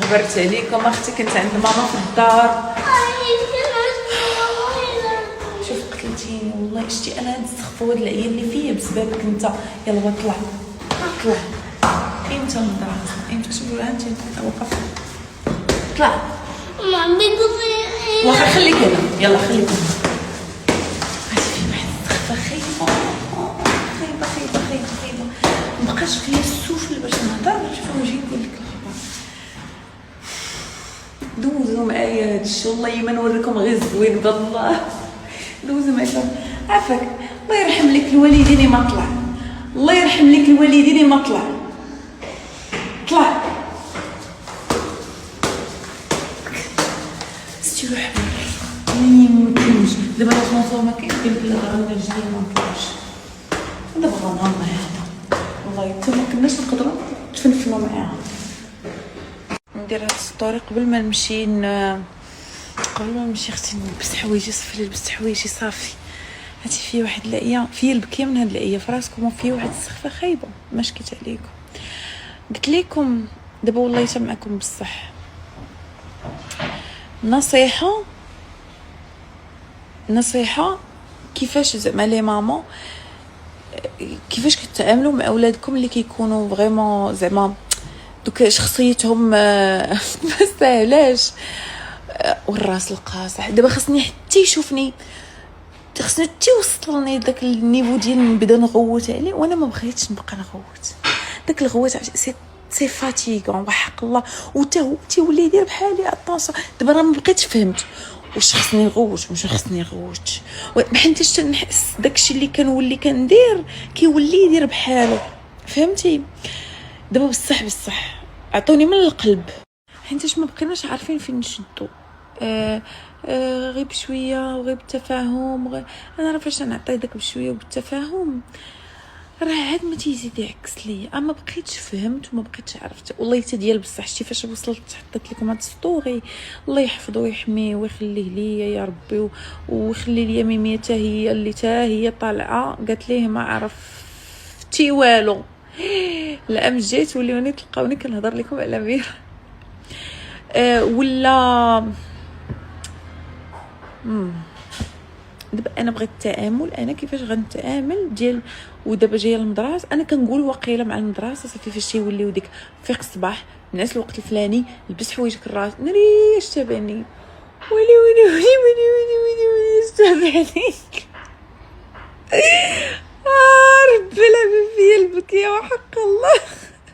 غبرت عليكم اختي، كنت عند ماما في الدار. شوف قتلتيني والله. شتي انا هاد السخفه وهاد العيا اللي فيا بسببك انت. يلا طلع طلع. انت من راسك انت. شوفوا انت وقف. طلع واخا خليك هنا. يلا خليك هنا. هادي في واحد السخفه خايبه خايبه خايبه خايبه خايبه. مبقاش فيا السوفل باش نهضر. شوفوا نجي نقول لك الخبر. دوزوا معايا هادشي والله ما نوريكم غير الزوين بالله. دوزوا معايا عافاك. الله يرحم لك الوالدين ما طلع. الله يرحم لك الوالدين ما طلع. طلع ستي روح مني مكينش. دابا الفونسور ما كاين لا غنرجع ليه ما نطلعش. دابا غنهار معاها والله حتى ما كناش نقدروا نتفنفنوا معاها. ندير هاد السطوري قبل ما نمشي اختي نلبس حوايجي. صافي لبست حوايجي صافي. هاتي فيا واحد العيا فيا البكيه من هاد العيا في راسكم وفيا واحد السخفه خايبه ما شكيت عليكم. قلت لكم دابا والله حتى معكم بصح نصيحه كيفاش زعما لي ماما كيفاش كتعاملوا مع اولادكم اللي كيكونوا فريمون زعما دوك شخصيتهم ما ساهلاش والراس القاصح. دابا خصني حتى يشوفني، خصني حتى يوصلني داك النيفو ديال نبدا نغوت عليه وانا ما بغيتش نبقى نغوت. داك الغوت سي فاتيغون وحق الله. وتا هو تيولي يدير بحالي اطونسيون. دابا راه ما بقيتش فهمت واش خصني نغوت واش خصني نغوت. ما حنتش تنحس داكشي اللي كنولي كندير كيولي يدير بحالو. فهمتي؟ دابا بصح عطوني من القلب حيتاش ما بقيناش عارفين فين نشدو. غير بشويه وغير بالتفاهم. انا راه فاش نعطي داك بشويه وبالتفاهم راه عاد ما تيزيد يعكس ليا. اما بقيتش فهمت وما بقيتش عرفت والله حتى ديال بصح. شتي فاش وصلت حطيت لكم هاد السطوري الله يحفظه ويحميه ويخليه ليا يا ربي ويخلي ليا ميميه حتى هي اللي هي طالعه قالت ليه ما عرفتي والو. العام الجاي توليوني تلقاوني كنهضر لكم على ميرا ولا دابا انا بغيت التعامل. انا كيفاش غنتعامل ديال ودابا جايه المدرسه. انا كنقول واقيلا مع المدرسه صافي فاش تيوليو ديك فيق الصباح نعس الوقت الفلاني لبس حوايجك الراس نريش تابعني ويلي تابعني. ربي لعب فيا البكيه وحق الله.